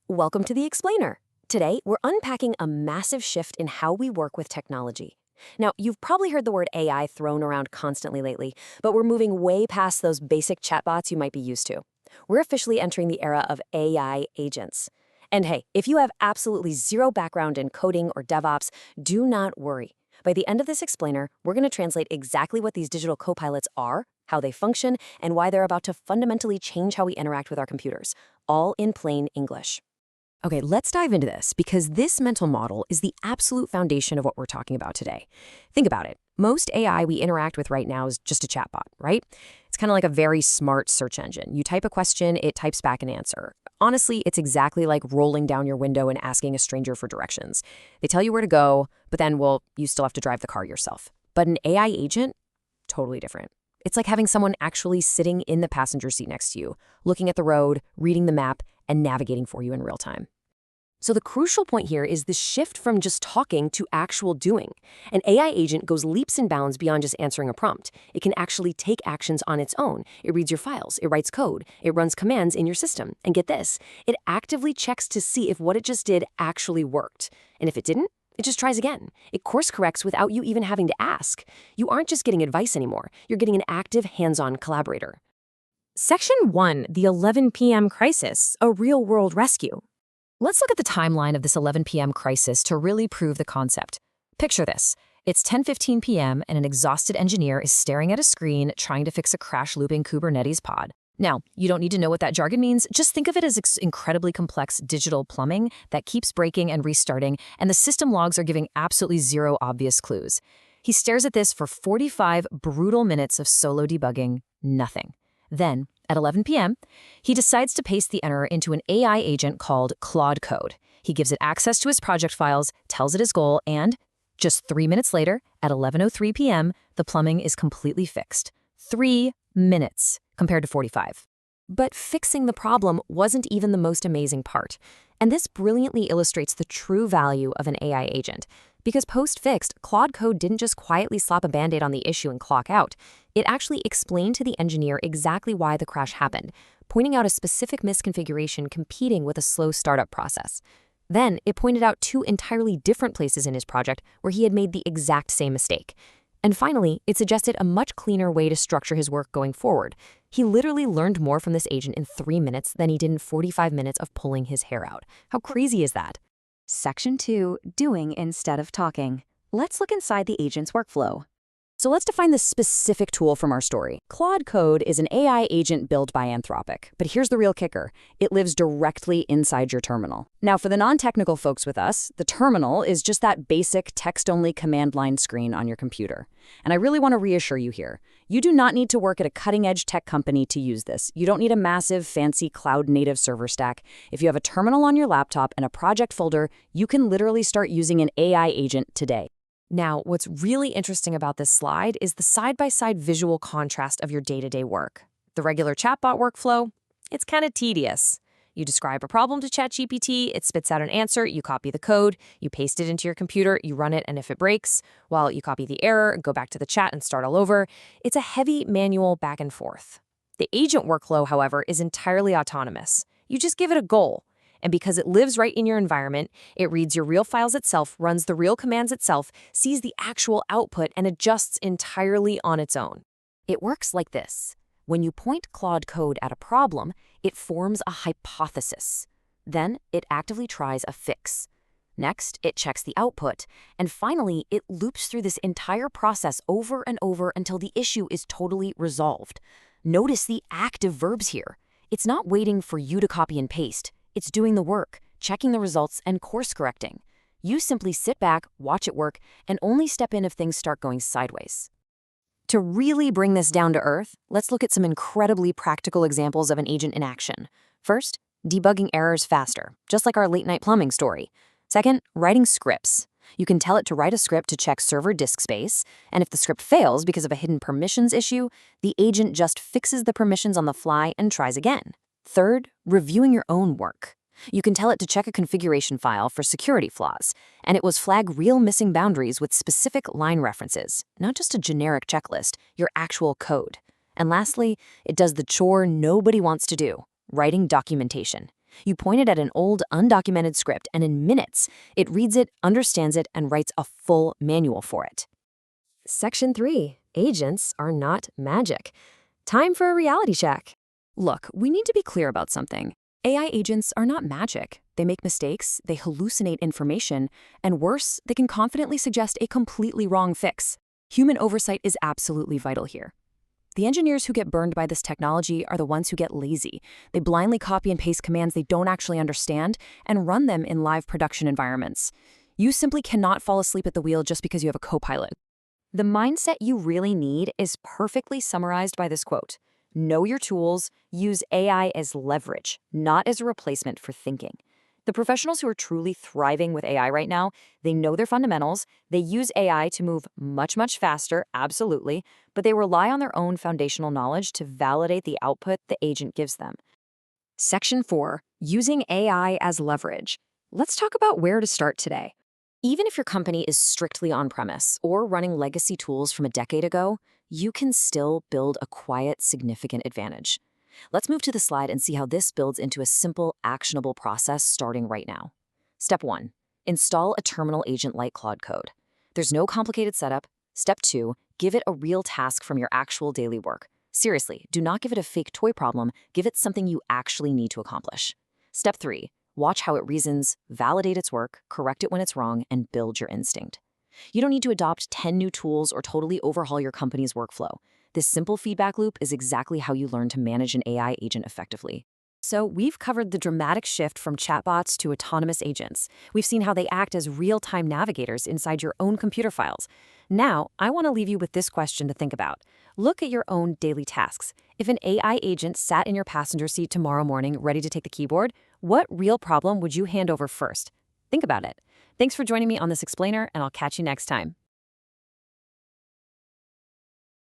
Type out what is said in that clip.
Welcome to the Explainer. Today, we're unpacking a massive shift in how we work with technology. Now, you've probably heard the word AI thrown around constantly lately, but we're moving way past those basic chatbots you might be used to. We're officially entering the era of AI agents. And hey, if you have absolutely zero background in coding or DevOps, do not worry. By the end of this explainer, we're going to translate exactly what these digital copilots are, how they function, and why they're about to fundamentally change how we interact with our computers, all in plain English. Okay, let's dive into this because this mental model is the absolute foundation of what we're talking about today. Think about it. Most AI we interact with right now is just a chatbot, right? It's kind of like a very smart search engine. You type a question, it types back an answer. Honestly, it's exactly like rolling down your window and asking a stranger for directions. They tell you where to go, but then, well, you still have to drive the car yourself. But an AI agent, totally different. It's like having someone actually sitting in the passenger seat next to you, looking at the road, reading the map, and navigating for you in real time. So the crucial point here is the shift from just talking to actual doing. An AI agent goes leaps and bounds beyond just answering a prompt. It can actually take actions on its own. It reads your files, it writes code, it runs commands in your system. And get this, it actively checks to see if what it just did actually worked. And if it didn't, it just tries again. It course corrects without you even having to ask. You aren't just getting advice anymore. You're getting an active, hands-on collaborator. Section 1, the 11 p.m. crisis, a real-world rescue. Let's look at the timeline of this 11 p.m. crisis to really prove the concept. Picture this. It's 10:15 p.m. and an exhausted engineer is staring at a screen trying to fix a crash-looping Kubernetes pod. Now, you don't need to know what that jargon means. Just think of it as incredibly complex digital plumbing that keeps breaking and restarting, and the system logs are giving absolutely zero obvious clues. He stares at this for 45 brutal minutes of solo debugging, nothing. Then, at 11 p.m., he decides to paste the error into an AI agent called Claude Code. He gives it access to his project files, tells it his goal, and just 3 minutes later, at 11:03 p.m., the plumbing is completely fixed. 3 minutes compared to 45. But fixing the problem wasn't even the most amazing part. And this brilliantly illustrates the true value of an AI agent. Because post-fixed, Claude Code didn't just quietly slap a Band-Aid on the issue and clock out. It actually explained to the engineer exactly why the crash happened, pointing out a specific misconfiguration competing with a slow startup process. Then, it pointed out two entirely different places in his project where he had made the exact same mistake. And finally, it suggested a much cleaner way to structure his work going forward. He literally learned more from this agent in 3 minutes than he did in 45 minutes of pulling his hair out. How crazy is that? Section 2, doing instead of talking. Let's look inside the agent's workflow. So let's define this specific tool from our story. Claude Code is an AI agent built by Anthropic, but here's the real kicker. It lives directly inside your terminal. Now, for the non-technical folks with us, the terminal is just that basic text-only command line screen on your computer. And I really want to reassure you here. You do not need to work at a cutting-edge tech company to use this. You don't need a massive, fancy cloud-native server stack. If you have a terminal on your laptop and a project folder, you can literally start using an AI agent today. Now, what's really interesting about this slide is the side-by-side visual contrast of your day-to-day work. The regular chatbot workflow, it's kind of tedious. You describe a problem to ChatGPT, it spits out an answer, you copy the code, you paste it into your computer, you run it, and if it breaks, well, you copy the error, go back to the chat and start all over. It's a heavy manual back and forth. The agent workflow, however, is entirely autonomous. You just give it a goal. And because it lives right in your environment, it reads your real files itself, runs the real commands itself, sees the actual output, and adjusts entirely on its own. It works like this. When you point Claude Code at a problem, it forms a hypothesis. Then it actively tries a fix. Next, it checks the output. And finally, it loops through this entire process over and over until the issue is totally resolved. Notice the active verbs here. It's not waiting for you to copy and paste. It's doing the work, checking the results, and course correcting. You simply sit back, watch it work, and only step in if things start going sideways. To really bring this down to earth, let's look at some incredibly practical examples of an agent in action. First, debugging errors faster, just like our late-night plumbing story. Second, writing scripts. You can tell it to write a script to check server disk space, and if the script fails because of a hidden permissions issue, the agent just fixes the permissions on the fly and tries again. Third, reviewing your own work. You can tell it to check a configuration file for security flaws, and it will flag real missing boundaries with specific line references, not just a generic checklist, your actual code. And lastly, it does the chore nobody wants to do, writing documentation. You point it at an old, undocumented script, and in minutes, it reads it, understands it, and writes a full manual for it. Section 3. Agents are not magic. Time for a reality check. Look, we need to be clear about something. AI agents are not magic. They make mistakes, they hallucinate information, and worse, they can confidently suggest a completely wrong fix. Human oversight is absolutely vital here. The engineers who get burned by this technology are the ones who get lazy. They blindly copy and paste commands they don't actually understand and run them in live production environments. You simply cannot fall asleep at the wheel just because you have a co-pilot. The mindset you really need is perfectly summarized by this quote. Know your tools, use AI as leverage, not as a replacement for thinking. The professionals who are truly thriving with AI right now, they know their fundamentals, they use AI to move much, much faster, absolutely, but they rely on their own foundational knowledge to validate the output the agent gives them. Section 4. Using AI as leverage. Let's talk about where to start today. Even if your company is strictly on-premise or running legacy tools from a decade ago, you can still build a quiet, significant advantage. Let's move to the slide and see how this builds into a simple, actionable process starting right now. Step 1. Install a terminal agent like Claude Code. There's no complicated setup. Step 2. Give it a real task from your actual daily work. Seriously, do not give it a fake toy problem. Give it something you actually need to accomplish. Step 3. Watch how it reasons, validate its work, correct it when it's wrong, and build your instinct. You don't need to adopt 10 new tools or totally overhaul your company's workflow. This simple feedback loop is exactly how you learn to manage an AI agent effectively. So we've covered the dramatic shift from chatbots to autonomous agents. We've seen how they act as real-time navigators inside your own computer files. Now, I want to leave you with this question to think about. Look at your own daily tasks. If an AI agent sat in your passenger seat tomorrow morning ready to take the keyboard, what real problem would you hand over first? Think about it. Thanks for joining me on this explainer, and I'll catch you next time.